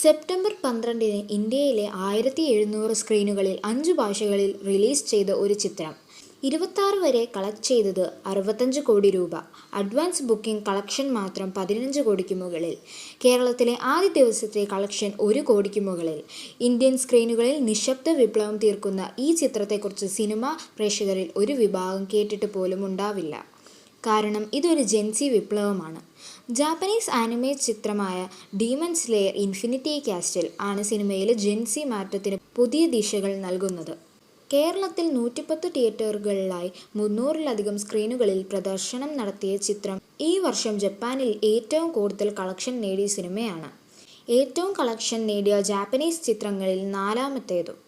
September 12-ന് ഇന്ത്യയിലെ 1700 സ്ക്രീനുകളിൽ 5 ഭാഷകളിൽ release ചെയ്ത ഒരു ചിത്രം 26 വരെ കളക്ട് ചെയ്തത് 65 കോടി രൂപ. അഡ്വാൻസ് ബുക്കിംഗ് കളക്ഷൻ മാത്രം 15 കോടിക്ക് മുകളിൽ. കേരളത്തിലെ ആദ്യ ദിവസത്തെ കളക്ഷൻ 1 കോടിക്ക് മുകളിൽ. ഇന്ത്യൻ സ്ക്രീനുകളിൽ നിശബ്ദ വിപ്ലവം തീർക്കുന്ന ഈ ചിത്രത്തെക്കുറിച്ച് സിനിമാ പ്രേക്ഷകരിൽ ഒരു വിഭാഗം കേട്ടിട്ട് പോലും ഉണ്ടാവില്ല. കാരണം ഇതൊരു ജെൻസി വിപ്ലവമാണ്. ജാപ്പനീസ് ആനിമേ ചിത്രമായ ഡീമൺ സ്ലേയർ ഇൻഫിനിറ്റി കാസ്റ്റിൽ ആണ് സിനിമയിലെ ജെൻസി മാറ്റത്തിന് പുതിയ ദിശകൾ നൽകുന്നത്. കേരളത്തിൽ 110 തിയേറ്ററുകളിലായി 300-ലധികം സ്ക്രീനുകളിൽ പ്രദർശനം നടത്തിയ ചിത്രം ഈ വർഷം ജപ്പാനിൽ ഏറ്റവും കൂടുതൽ കളക്ഷൻ നേടിയ സിനിമയാണ്. ഏറ്റവും കളക്ഷൻ നേടിയ ജാപ്പനീസ് ചിത്രങ്ങളിൽ 4ാമത്തേതും.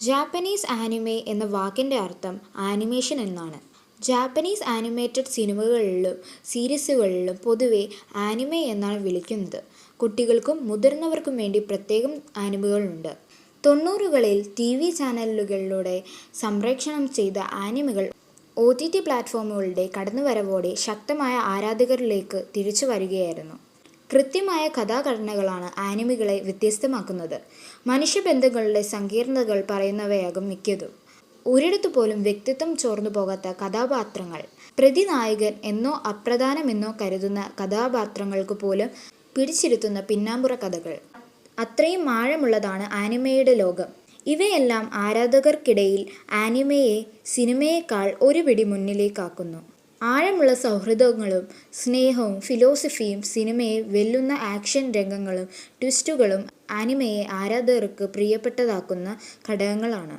ജാപ്പനീസ് ആനിമേ എന്ന വാക്കിൻ്റെ അർത്ഥം ആനിമേഷൻ എന്നാണ്. ജാപ്പനീസ് ആനിമേറ്റഡ് സിനിമകളിലും സീരീസുകളിലും പൊതുവെ ആനിമേ എന്നാണ് വിളിക്കുന്നത്. കുട്ടികൾക്കും മുതിർന്നവർക്കും വേണ്ടി പ്രത്യേകം ആനിമകളുണ്ട്. 90കളിൽ TV ചാനലുകളിലൂടെ സംപ്രേഷണം ചെയ്ത ആനിമകൾ OTT പ്ലാറ്റ്ഫോമുകളുടെ കടന്നുവരവോടെ ശക്തമായ ആരാധകരിലേക്ക് തിരിച്ചു വരികയായിരുന്നു. കൃത്യമായ കഥാഘടനകളാണ് ആനിമകളെ വ്യത്യസ്തമാക്കുന്നത്. മനുഷ്യബന്ധങ്ങളുടെ സങ്കീർണതകൾ പറയുന്നവയാകും മിക്കതും. ഒരിടത്തു പോലും വ്യക്തിത്വം ചോർന്നു പോകാത്ത കഥാപാത്രങ്ങൾ. പ്രതിനായകൻ എന്നോ അപ്രധാനമെന്നോ കരുതുന്ന കഥാപാത്രങ്ങൾക്ക് പോലും പിടിച്ചിരുത്തുന്ന പിന്നാമ്പുറ കഥകൾ. അത്രയും ആഴമുള്ളതാണ് ആനിമയുടെ ലോകം. ഇവയെല്ലാം ആരാധകർക്കിടയിൽ ആനിമയെ സിനിമയേക്കാൾ ഒരു പിടി മുന്നിലേക്കാക്കുന്നു. ആഴമുള്ള സൗഹൃദങ്ങളും സ്നേഹവും ഫിലോസഫിയും സിനിമയെ വെല്ലുന്ന ആക്ഷൻ രംഗങ്ങളും ട്വിസ്റ്റുകളും ആനിമയെ ആരാധകർക്ക് പ്രിയപ്പെട്ടതാക്കുന്ന ഘടകങ്ങളാണ്.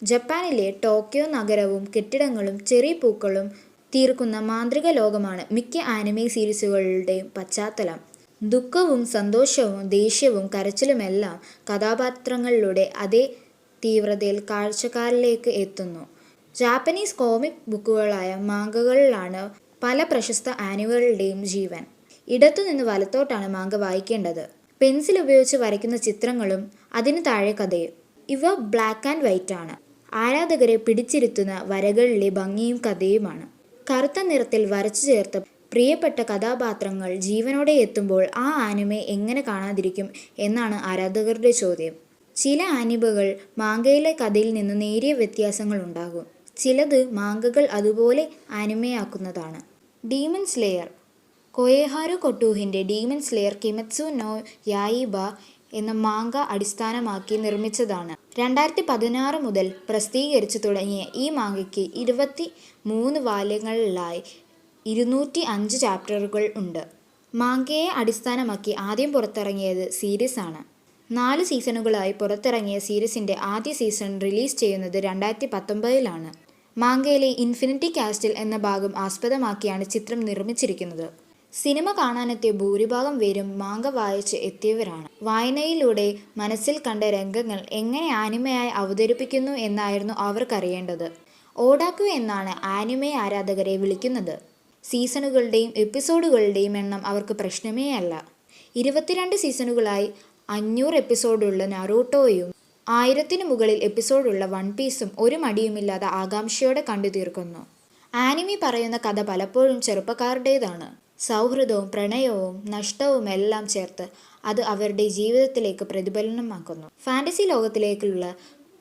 ജപ്പാനിലെ ടോക്കിയോ നഗരവും കെട്ടിടങ്ങളും ചെറിയ പൂക്കളും തീർക്കുന്ന മാന്ത്രിക ലോകമാണ് മിക്ക ആനിമേ സീരീസുകളുടെയും പശ്ചാത്തലം. ദുഃഖവും സന്തോഷവും ദേഷ്യവും കരച്ചിലുമെല്ലാം കഥാപാത്രങ്ങളിലൂടെ അതേ തീവ്രതയിൽ കാഴ്ചക്കാരിലേക്ക് എത്തുന്നു. ജാപ്പനീസ് കോമിക് ബുക്കുകളായ മാംഗകളിലാണ് പല പ്രശസ്ത ആനിമകളുടെയും ജീവൻ. ഇടത്തുനിന്ന് വലത്തോട്ടാണ് മാംഗ വായിക്കേണ്ടത്. പെൻസിൽ ഉപയോഗിച്ച് വരയ്ക്കുന്ന ചിത്രങ്ങളും അതിന് താഴെ കഥയും. ഇവ ബ്ലാക്ക് ആൻഡ് വൈറ്റ് ആണ്. ആരാധകരെ പിടിച്ചിരുത്തുന്ന വരകളിലെ ഭംഗിയും കഥയുമാണ്. കറുത്ത നിറത്തിൽ വരച്ചു ചേർത്ത പ്രിയപ്പെട്ട കഥാപാത്രങ്ങൾ ജീവനോടെ എത്തുമ്പോൾ ആ ആനിമെ എങ്ങനെ കാണാതിരിക്കും എന്നാണ് ആരാധകരുടെ ചോദ്യം. ചില ആനിമകൾ മാംഗയിലെ കഥയിൽ നിന്ന് നേരിയ വ്യത്യാസങ്ങളുണ്ടാകും. ചിലത് മാംഗകൾ അതുപോലെ ആനിമയാക്കുന്നതാണ്. ഡീമൺ സ്ലേയർ കൊയേഹാരു കൊട്ടൂഹിൻ്റെ demon slayer Kimetsu no Yaiba എന്ന മാംഗ അടിസ്ഥാനമാക്കി നിർമ്മിച്ചതാണ്. 2016 മുതൽ പ്രസിദ്ധീകരിച്ചു തുടങ്ങിയ ഈ മാംഗയ്ക്ക് 23 വാല്യങ്ങളിലായി 205 ചാപ്റ്ററുകൾ ഉണ്ട്. മാംഗയെ അടിസ്ഥാനമാക്കി ആദ്യം പുറത്തിറങ്ങിയത് സീരീസ് ആണ്. 4 സീസണുകളായി പുറത്തിറങ്ങിയ സീരീസിൻ്റെ ആദ്യ സീസൺ റിലീസ് ചെയ്യുന്നത് 2019-ലാണ്. മാംഗയിലെ ഇൻഫിനിറ്റി കാസ്റ്റിൽ എന്ന ഭാഗം ആസ്പദമാക്കിയാണ് ചിത്രം നിർമ്മിച്ചിരിക്കുന്നത്. സിനിമ കാണാനെത്തിയ ഭൂരിഭാഗം പേരും മാംഗ വായിച്ച് എത്തിയവരാണ്. വായനയിലൂടെ മനസ്സിൽ കണ്ട രംഗങ്ങൾ എങ്ങനെ ആനിമയായി അവതരിപ്പിക്കുന്നു എന്നായിരുന്നു അവർക്കറിയേണ്ടത്. ഓടാക്കു എന്നാണ് ആനിമെ ആരാധകരെ വിളിക്കുന്നത്. സീസണുകളുടെയും എപ്പിസോഡുകളുടെയും എണ്ണം അവർക്ക് പ്രശ്നമേ അല്ല. 22 സീസണുകളായി 500 എപ്പിസോഡുള്ള നറൂട്ടോയും 1000-ന് മുകളിൽ എപ്പിസോഡുള്ള വൺ പീസും ഒരു മടിയുമില്ലാതെ ആകാംക്ഷയോടെ കണ്ടു തീർക്കുന്നു. ആനിമെ പറയുന്ന കഥ പലപ്പോഴും ചെറുപ്പക്കാരുടേതാണ്. സൗഹൃദവും പ്രണയവും നഷ്ടവും എല്ലാം ചേർത്ത് അത് അവരുടെ ജീവിതത്തിലേക്ക് പ്രതിഫലനമാക്കുന്നു. ഫാന്റസി ലോകത്തിലേക്കുള്ള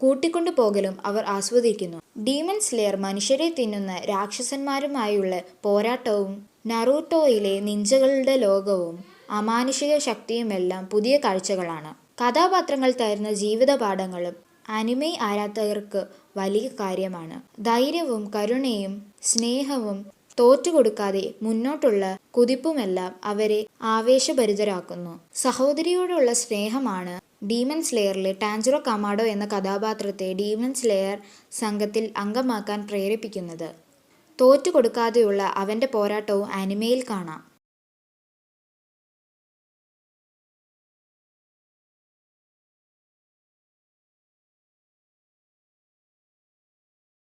കൂട്ടിക്കൊണ്ടുപോകലും അവർ ആസ്വദിക്കുന്നു. ഡീമൺ സ്ലേയർ മനുഷ്യരെ തിന്നുന്ന രാക്ഷസന്മാരുമായുള്ള പോരാട്ടവും നറൂട്ടോയിലെ നിഞ്ചകളുടെ ലോകവും അമാനുഷിക ശക്തിയുമെല്ലാം പുതിയ കാഴ്ചകളാണ്. കഥാപാത്രങ്ങൾ തരുന്ന ജീവിത പാഠങ്ങളും ആനിമെ ആരാധകർക്ക് വലിയ കാര്യമാണ്. ധൈര്യവും കരുണയും സ്നേഹവും തോറ്റുകൊടുക്കാതെ മുന്നോട്ടുള്ള കുതിപ്പുമെല്ലാം അവരെ ആവേശഭരിതരാക്കുന്നു. സഹോദരിയോടുള്ള സ്നേഹമാണ് ഡീമൺ സ്ലേയറിലെ ടാൻജിറോ കമാഡോ എന്ന കഥാപാത്രത്തെ ഡീമൺ സ്ലേയർ സംഘത്തിൽ അംഗമാക്കാൻ പ്രേരിപ്പിക്കുന്നത്. തോറ്റുകൊടുക്കാതെയുള്ള അവൻ്റെ പോരാട്ടവും ആനിമയിൽ കാണാം.